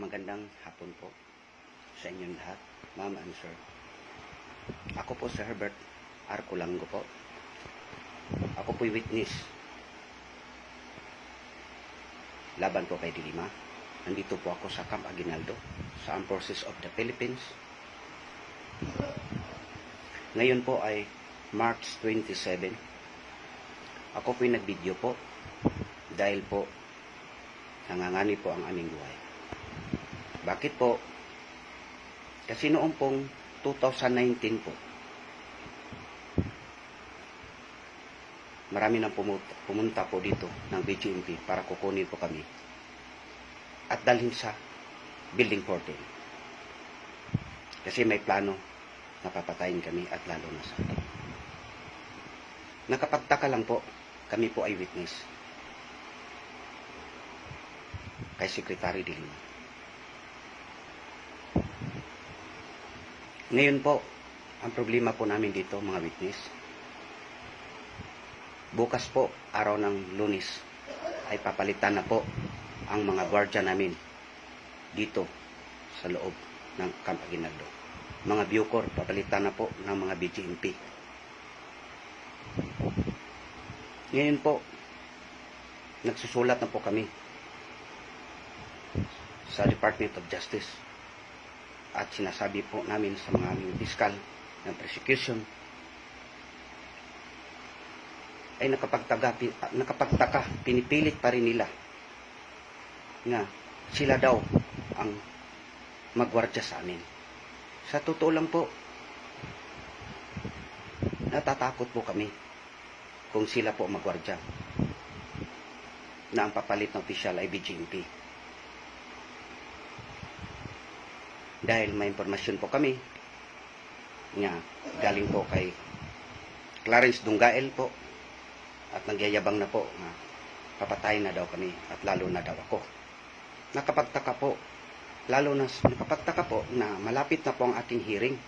Magandang hapon po sa inyong lahat, ma'am and sir. Ako po si Herbert R. Culango po. Ako po'y witness laban po kay Dilima. Nandito po ako sa Camp Aguinaldo sa Armed Forces of the Philippines. Ngayon po ay March 27. Ako po'y nag-video po dahil po nangangani po ang aming buhay. Bakit po? Kasi noong pong 2019 po, marami nang pumunta po dito ng BGMP para kukunin po kami at dalhin sa Building 14. Kasi may plano na papatayin kami at lalo na sa akin. Nakapagtaka lang po, kami po ay witness kay Secretary Dilima. Ngayon po, ang problema po namin dito mga witness, bukas po, araw ng Lunes, ay papalitan na po ang mga gwardiya namin dito sa loob ng Camp Aguinaldo. Mga Bucor, papalitan na po ng mga BGMP. Ngayon po, nagsusulat na po kami sa Department of Justice. At sinasabi po namin sa mga aming piskal ng prosecution ay nakapagtaka, pinipilit pa rin nila na sila daw ang magwardya sa amin. Sa totoo lang po, natatakot po kami kung sila po magwardya na ang papalit ng opisyal ay BGMP. Dahil may impormasyon po kami nga galing po kay Clarence Dungael po at nagyayabang na po na papatayin na daw kami at lalo na daw ako. Nakapagtaka po na malapit na po ang ating hearing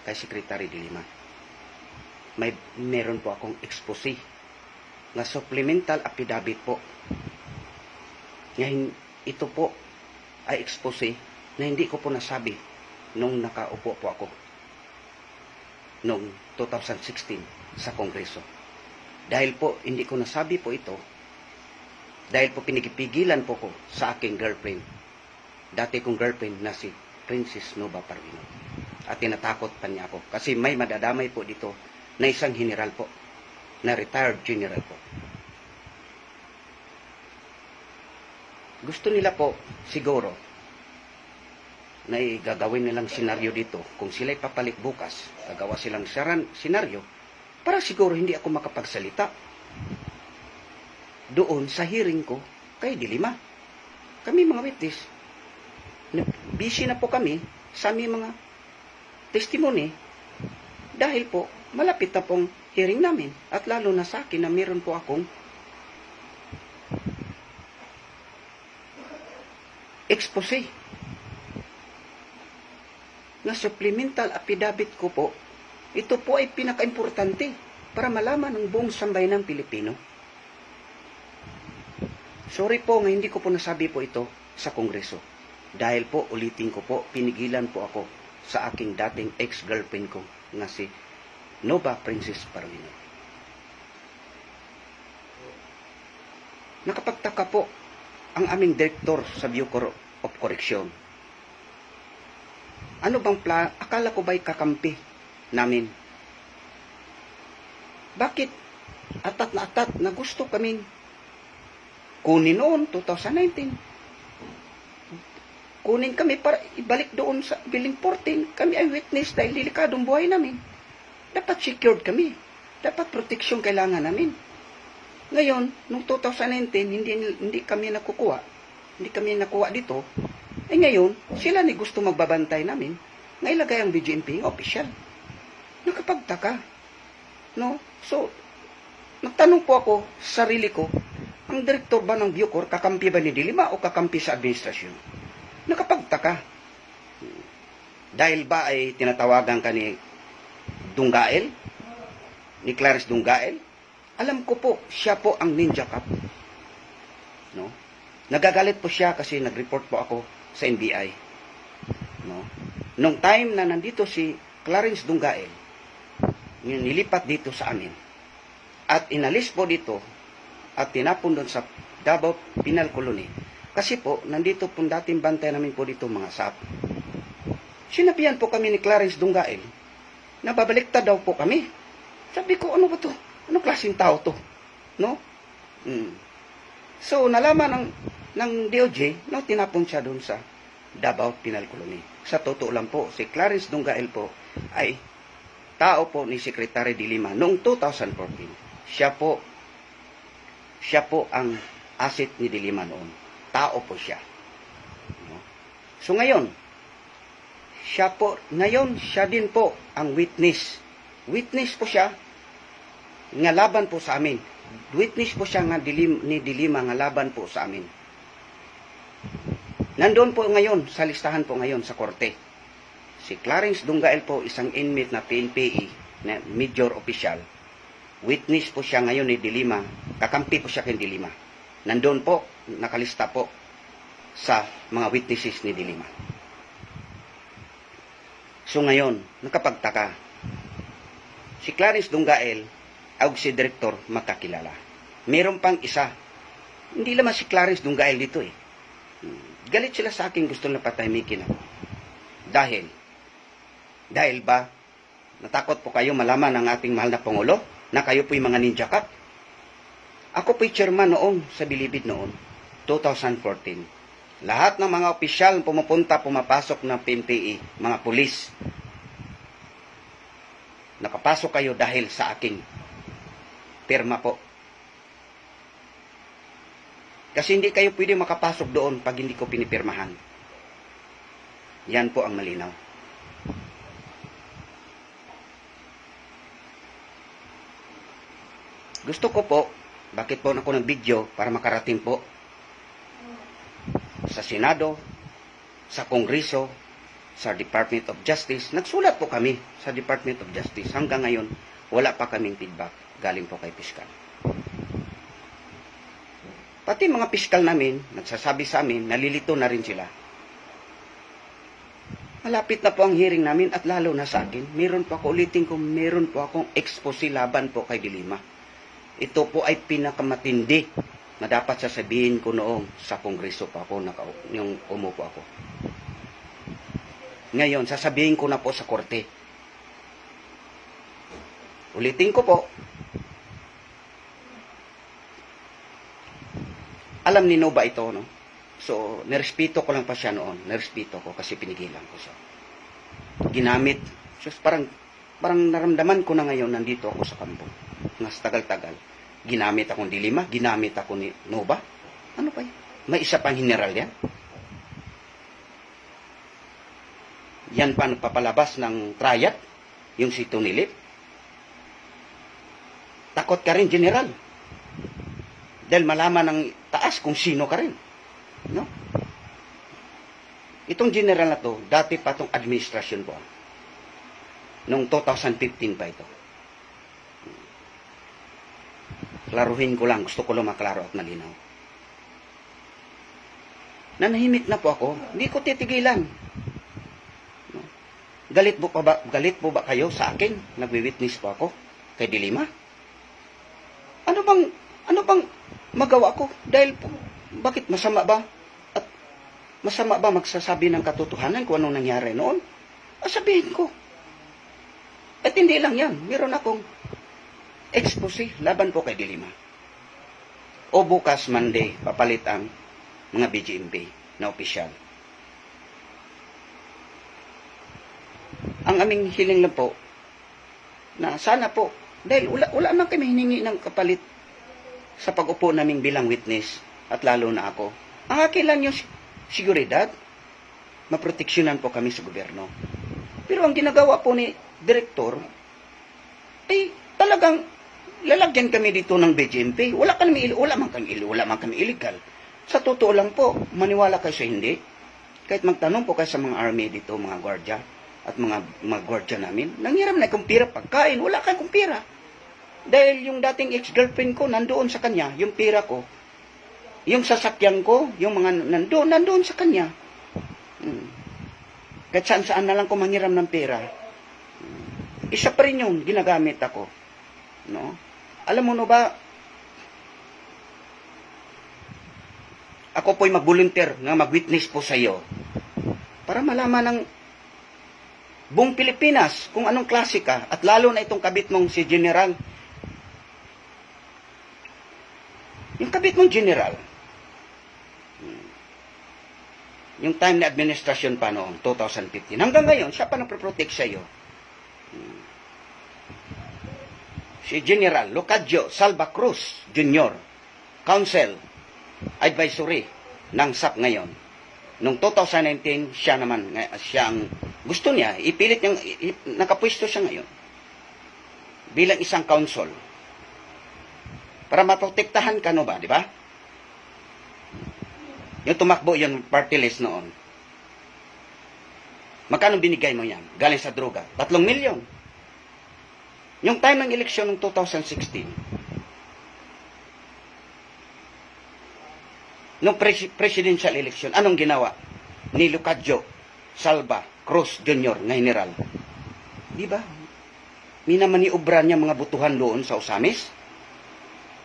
kay Secretary Dilima. Meron po akong expose na supplemental affidavit po. Ngayon ito po ay expose na hindi ko po nasabi nung nakaupo po ako noong 2016 sa Kongreso. Dahil po hindi ko nasabi po ito, dahil po pinigipigilan po ko sa aking girlfriend, dati kong girlfriend na si Princess Nova Parvino. At tinatakot pa niya ako kasi may madadamay po dito na isang general po, na retired general po. Gusto nila po siguro na gagawin nilang senaryo dito. Kung sila'y papalit bukas, gagawa silang senaryo para siguro hindi ako makapagsalita doon sa hearing ko kay Dilima. Kami mga witness, busy na po kami sa aming mga testimony dahil po malapit na pong hearing namin at lalo na sa akin na meron po akong expose na supplemental affidavit ko po. Ito po ay pinaka-importante para malaman ng buong sambayanang Pilipino. Sorry po nga hindi ko po nasabi po ito sa Kongreso. Dahil po, ulitin ko po, pinigilan po ako sa aking dating ex-girlfriend ko na si Nova Princess Parvino. Nakapagtaka po ang aming direktor sa Bureau of Correction. Ano bang akala ko ba'y kakampi namin? Bakit atat na gusto kaming kunin noon, 2019. Kunin kami para ibalik doon sa Building 14. Kami ay witness dahil delikadong buhay namin. Dapat secured kami. Dapat proteksyon kailangan namin. Ngayon, noong 2019, hindi kami nakukuha. Hindi kami nakuha dito Eh ngayon, sila ni gusto magbabantay namin, nga ilagay ang BGMP nga opisyal. Nakapagtaka. No? So, nagtanong po ako sa sarili ko, ang direktor ba ng Bucor, kakampi ba ni Dilima o kakampi sa administrasyon? Nakapagtaka. Dahil ba ay tinatawagan ka ni Dunggael, ni Clarice Dunggael? Alam ko po, siya po ang Ninja Cup. No? Nagagalit po siya kasi nag-report po ako sa NBI. No? Nung time na nandito si Clarence Dunggael, nilipat dito sa amin. At inalis po dito at tinapon doon sa Davao Penal Colony. Kasi po, nandito po dating bantay namin po dito mga SAP. Sinabihan po kami ni Clarence Dunggael na babaliktad daw po kami. Sabi ko, ano ba to? Anong klaseng tao to? No? So, nalaman ng DOJ, no, tinapon siya doon sa Davao Penal Colony. Sa totoo lang po, si Clarence Dunggael po ay tao po ni Secretary Dilima noong 2014. Siya po ang asset ni Dilima noon. Tao po siya. No? So ngayon, siya din po ang witness. Witness po siya nga laban po sa amin. Witness po siya nga ni Dilima nga laban po sa amin. Nandoon po ngayon, sa listahan po ngayon sa korte. Si Clarence Dunggael po, isang inmate na PNPE, na major official. Witness po siya ngayon ni Dilima. Kakampi po siya kay Dilima. Nandoon po, nakalista po sa mga witnesses ni Dilima. So ngayon, nakapagtaka. Si Clarence Dunggael, o si Direktor, magkakilala. Meron pang isa. Hindi naman si Clarence Dunggael dito eh. Galit sila sa akin, gusto na patahimikin ako. Dahil ba, natakot po kayo malaman ng ating mahal na Pangulo na kayo po'y mga Ninja Cup? Ako po'y chairman noon sa Bilibid noon, 2014. Lahat ng mga opisyal pumapasok ng PNPE, mga pulis, nakapasok kayo dahil sa aking pirma po. Kasi hindi kayo pwede makapasok doon pag hindi ko pinipirmahan. Yan po ang malinaw. Gusto ko po, bakit po ako ng video para makarating po sa Senado, sa Kongreso, sa Department of Justice. Nagsulat po kami sa Department of Justice. Hanggang ngayon, wala pa kaming feedback galing po kay Piskal. Pati mga piskal namin, nagsasabi sa amin, nalilito na rin sila. Malapit na po ang hearing namin at lalo na sa akin, meron po akong expose laban po kay Dilima. Ito po ay pinakamatindi na dapat sasabihin ko noong sa Kongreso pa ako, yung umupo ako. Ngayon, sasabihin ko na po sa korte. Ulitin ko po, alam ni Nova ito, no? So, nirespeto ko lang pa siya noon. Nirespeto ko kasi pinigilan ko siya. Ginamit. So, parang naramdaman ko na ngayon, nandito ako sa kampo. Mas tagal-tagal. Ginamit akong Dilima, ginamit ako ni Nova. Ano pa yun? May isa pang general yan. Yan pa nagpapalabas ng triad, yung si Tunilip. Takot ka rin, general. Dahil malaman ng taas kung sino ka rin. No? Itong general na to, dati pa itong administrasyon po. Noong 2015 pa ito. Klaruhin ko lang, gusto ko lang maklaro at malinaw. Nanahimik na po ako, hindi ko titigilan. No? Galit po ba kayo sa akin? Nagwi-witness po ako kay Dilima? Ano bang magawa ko? Dahil po, bakit masama ba? At masama ba magsasabi ng katotohanan kung anong nangyari noon? Sabihin ko. At hindi lang yan. Meron akong expose laban po kay Dilima. O bukas, Monday, papalit ang mga BGMP na opisyal. Ang aming hiling lang po, na sana po, dahil wala man kami hiningi ng kapalit sa pag-upo naming bilang witness at lalo na ako. Ang akin lang yung seguridad. maproteksyonan po kami sa gobyerno. Pero ang ginagawa po ni Direktor, ay talagang lalagyan kami dito ng BGMP. Wala man kami illegal. Sa totoo lang po, maniwala kayo sa hindi. Kahit magtanong po kayo sa mga army dito, mga gwardiya, at mga gwardiya namin, nanghiram na akong pira pagkain, wala kayong pira. Dahil yung dating ex-girlfriend ko, nandoon sa kanya, yung pira ko, yung sasakyan ko, yung mga nandoon sa kanya. Kahit saan-saan na lang ko manghiram ng pera. Isa pa rin yun, ginagamit ako. No? Alam mo no ba, ako po'y mag-volunteer nga mag-witness po sa iyo para malaman ng buong Pilipinas kung anong klase ka, at lalo na itong kabit mong si General. Yung kabit mong General, yung time na administrasyon pa noon, 2015. Hanggang ngayon, siya pa nagproprotect sa iyo. Si General Locadio Salva Cruz Jr., Council Advisory ng SAP ngayon. Noong 2019, siya ang gusto niya, ipilit niyang, nakapwesto siya ngayon bilang isang council para maprotektahan ka, no ba, di ba? Yung tumakbo, yung party list noon. Magkano binigay mo yan? Galing sa droga. 3 milyon. Yung time ng eleksyon ng 2016, nung presidential election, anong ginawa ni Locadio Salva Cruz Jr. na general? Di ba? Minamaniobra niya mga butuhan doon sa Osamis.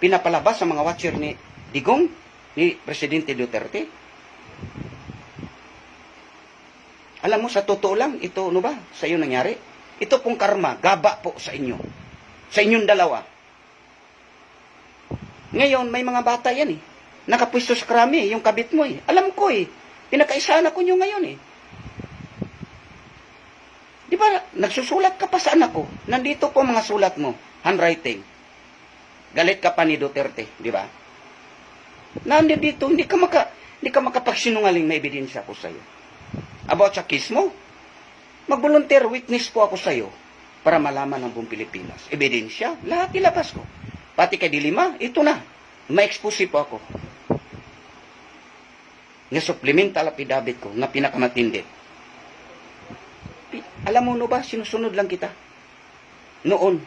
Pinapalabas sa mga watcher ni Digong, ni Presidente Duterte. Alam mo, sa totoo lang, ito, ano ba, sa iyo nangyari? Ito pong karma, gaba po sa inyo. Sa inyong dalawa. Ngayon, may mga bata yan eh. Nakapwesto sa krami, yung kabit mo eh. Alam ko eh. Pinakaisaan ako nyo ngayon eh. Di ba, nagsusulat ka pa sa anak ko. Nandito po mga sulat mo, handwriting. Galit ka pa ni Duterte, di ba? Nandito, hindi ka makapagsinungaling, may ebidensya ko sa'yo. About sa case mo, mag-volunteer witness po ako sa'yo para malaman ng buong Pilipinas. Ebidensya, lahat ilabas ko. Pati kay Dilima, ito na. Ma-expose po ako. Nga supplemental affidavit ko, nga pinakamatindi. Alam mo no ba, sinusunod lang kita. Noon.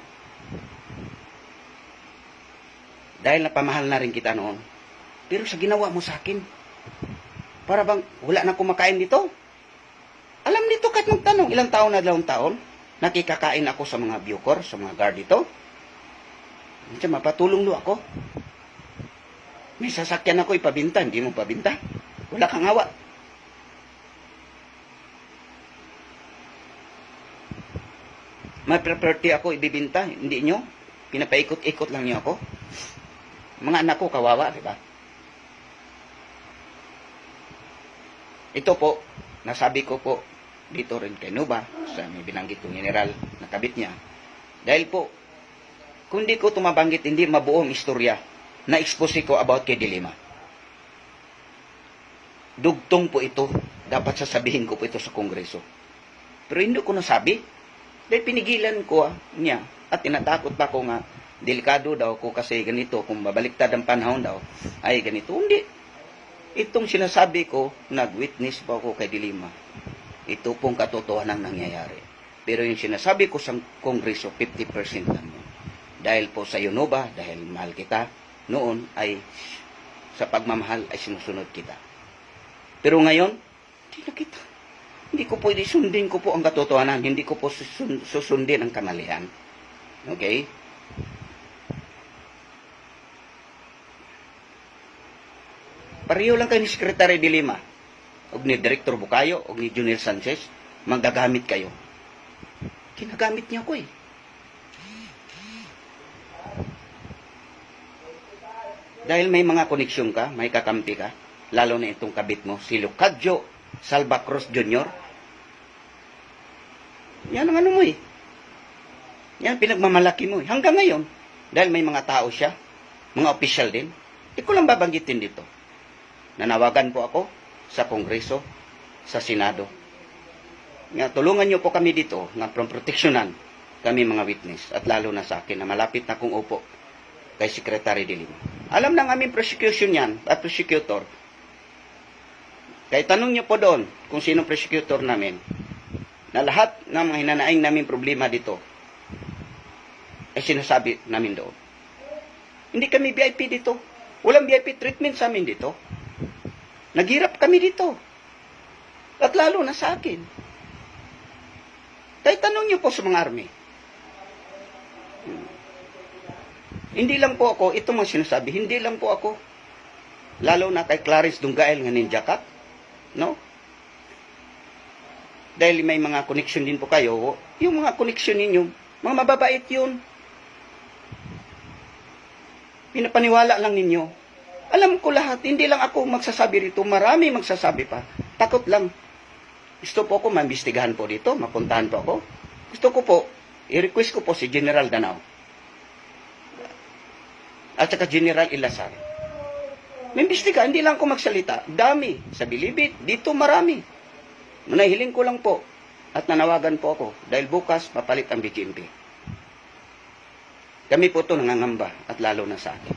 Dahil napamahal na rin kita noon. Pero sa ginawa mo sa akin, para bang wala na kumakain dito? Alam nito kahit magtanong, ilang taon na 2 taon, nakikakain ako sa mga Bucor, sa mga guard dito. Diyan, mapatulong lo ako. May sasakyan ako ipabinta, hindi mo pabinta. Wala kang hawa. May property ako ibibinta, hindi nyo. Pinapaikot-ikot lang niyo ako. Mga anak ko kawawa, di ba? Ito po, nasabi ko po dito rin kay Nuba, sa may binanggit kong general na kabit niya. Dahil po, kung di ko tumabanggit, hindi mabuong istorya na expose ko about kay Dilima. Dugtong po ito. Dapat sasabihin ko po ito sa Kongreso. Pero hindi ko nasabi. Dahil pinigilan ko niya. At tinatakot pa ko nga, delikado daw ko kasi ganito. Kung babaliktad ang panahon daw, ay ganito. Hindi. Itong sinasabi ko, nag-witness pa ako kay Dilima. Ito pong katotohanan nangyayari. Pero yung sinasabi ko sa Kongreso, 50% lang yun. Dahil po sa Yunoba, dahil mahal kita, noon ay sa pagmamahal ay sinusunod kita. Pero ngayon, hindi na kita. Hindi ko pwede sundin ko po ang katotohanan. Hindi ko po susundin ang kamalian. Okay? Pareho lang kayo ni Secretary de Lima, o ni Director Bukayo, o ni Junior Sanchez, magagamit kayo. Kinagamit niya ko eh. Dahil may mga koneksyon ka, may kakampi ka, lalo na itong kabit mo, si Locadio Salva Cruz Jr. Yan ang ano mo eh. Yan pinagmamalaki mo eh. Hanggang ngayon, dahil may mga tao siya, mga opisyal din, di ko lang babanggitin dito. Nanawagan po ako sa Kongreso sa Senado. Nga, tulungan niyo po kami dito nga proteksyonan kami mga witness at lalo na sa akin na malapit na kong upo kay Secretary de Lima. Alam ng aming prosecution yan at prosecutor. Kaya tanong niyo po doon kung sino prosecutor namin na lahat ng mga hinanaing namin problema dito ay sinasabi namin doon. Hindi kami VIP dito. Walang VIP treatment sa amin dito. Naghirap kami dito. At lalo na sa akin. Kaya tanong niyo po sa mga army. Hindi lang po ako, ito mga sinasabi, hindi lang po ako. Lalo na kay Clarence Dunggael nga ninja cut. No? Dahil may mga connection din po kayo, yung mga connection ninyo, mga mababait yun. Pinapaniwala lang ninyo. Alam ko lahat, hindi lang ako magsasabi rito, marami magsasabi pa. Takot lang. Gusto po ako maimbestigahan po dito, mapuntahan po ako. Gusto ko po, i-request ko po si General Danao. At saka General Ilasar. Maimbestiga, hindi lang ako magsalita. Dami. Sa Bilibid, dito marami. Nahiling ko lang po at nanawagan po ako dahil bukas mapalit ang BGMP. Kami po ito nangangamba at lalo na sa akin.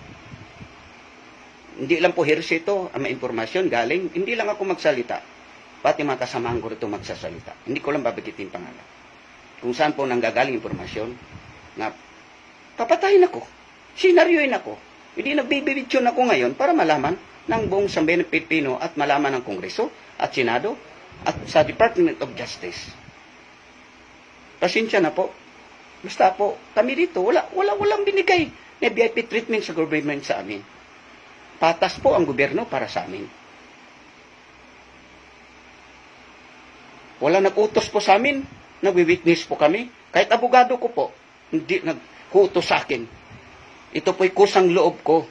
Hindi lang po hearsay ito ang may impormasyon galing. Hindi lang ako magsalita. Pati mga kasamahan ko rito magsasalita. Hindi ko lang babagitin pangalan. Kung saan po nanggagaling impormasyon na papatayin ako. Sinaryoin ako. Hindi nagbibidyon ako ngayon para malaman ng buong sambayan ng Pilipino at malaman ng Kongreso at Senado at sa Department of Justice. Pasensya na po. Basta po, kami dito, walang binigay na VIP treatment sa government sa amin. Patas po ang gobyerno para sa amin. Wala nag-utos po sa amin. Nagwi-witness po kami. Kahit abogado ko po, hindi nag-utos sa akin. Ito po'y kusang loob ko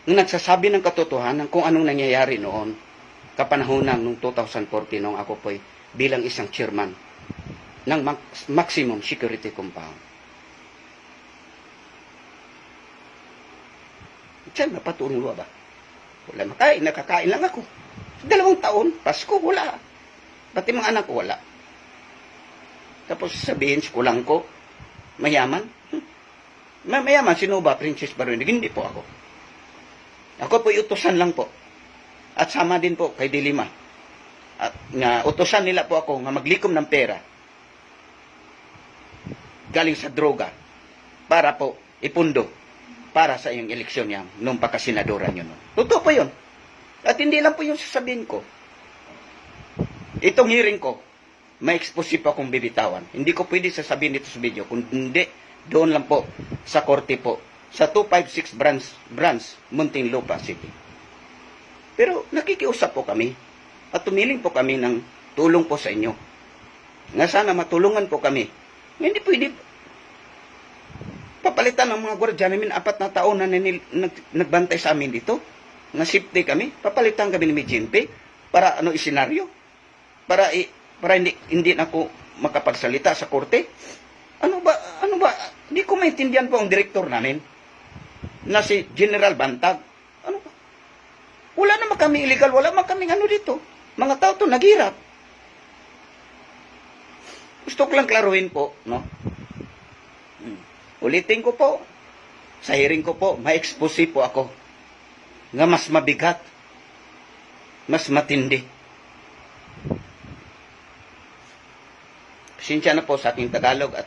nung nagsasabi ng katotohanan kung anong nangyayari noon kapanahonan noong 2014 nung ako po'y bilang isang chairman ng maximum security compound. Diyan, napatulong ba? Wala makain, nakakain lang ako. 2 taon, Pasko, wala. Pati mga anak ko, wala. Tapos sabihin, kulang ko, mayaman. Mayaman, sino ba? Princess Baronig? Hindi po ako. Ako po utusan lang po. At sama din po kay Dilima. At nga, utusan nila po ako nga maglikom ng pera galing sa droga para po ipundo para sa iyong eleksyon niya nung pagkasenadora nyo. Totoo po yun. At hindi lang po yung sasabihin ko. Itong hearing ko, may expose pa akong bibitawan. Hindi ko pwede sasabihin dito sa video. Kung hindi, doon lang po sa korte po. Sa 256 branch, Muntinlupa City. Pero nakikiusap po kami. At tumiling po kami ng tulong po sa inyo. Nga sana matulungan po kami. Hindi pwede papalitan ng mga gwardiya namin 4 na taon na nagbantay sa amin dito. Nga safety kami. Papalitan kami ni Mijimpe para isenaryo. Para hindi na ako makapagsalita sa korte. Ano ba? Hindi ko maintindihan po ang direktor namin na si General Bantag. Ano ba? Wala naman kami illegal, wala naman kami dito. Mga tao to naghirap. Gusto ko lang klaruhin po, no? Ulitin ko po, sa hearing ko po, ma-expose po ako nga mas mabigat, mas matindi. Pasensya na po sa aking Tagalog at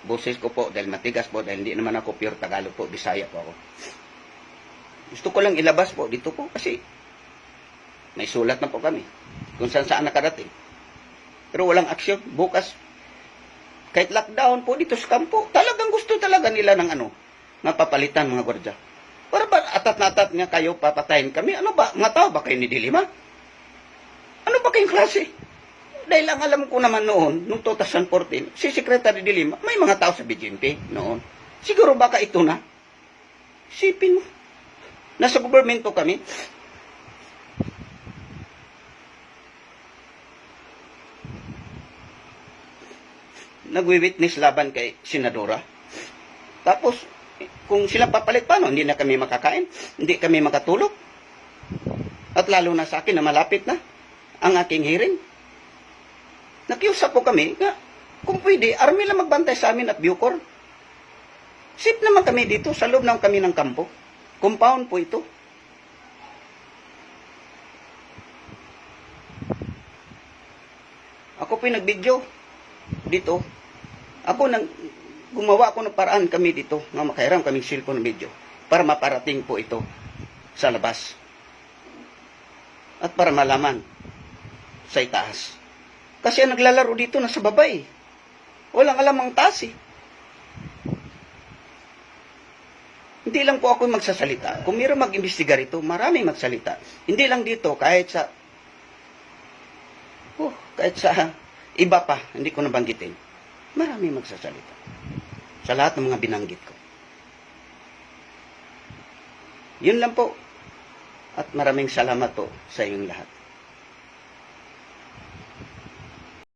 boses ko po dahil matigas po dahil hindi naman ako pure Tagalog po, Bisaya po ako. Gusto ko lang ilabas po dito po kasi may sulat na po kami kung saan nakarating. Pero walang aksyon. Bukas, kahit lockdown po dito sa kampo, talagang gusto talaga nila ng mapapalitan mga gwardiya. Para ba atat na atat nga kayo papatayin kami? Ano ba? Mga tao ba kayo ni Dilima? Ano ba kayong klase? Dahil ang alam ko naman noon, noong 2014, si Secretary de Lima, may mga tao sa BGMP noon. Siguro baka ito na. Sipin mo. Nasa governmento kami. Nagwi-witness laban kay Senadora. Tapos, kung sila papalit, paano? Hindi na kami makakain. Hindi kami makatulog. At lalo na sa akin na malapit na ang aking hearing. Nakiusap po kami nga, kung pwede, army lang magbantay sa amin at Bucor. Safe naman kami dito, sa loob ng kami ng kampo. Compound po ito. Ako po yung nag-video dito. Ako nang gumawa ko ng paraan kami dito, nga makahiram kaming cellphone ng video, para maparating po ito sa labas. At para malaman sa itaas. Kasi ang naglalaro dito nasa baba eh. Walang alam ang taas eh. Hindi lang po ako magsasalita. Kung mayroong mag-imbestiga rito, marami magsalita. Hindi lang dito, kahit sa iba pa, hindi ko nabanggitin. Marami magsasalita. Sa lahat ng mga binanggit ko. Yun lang po. At maraming salamat po sa inyong lahat.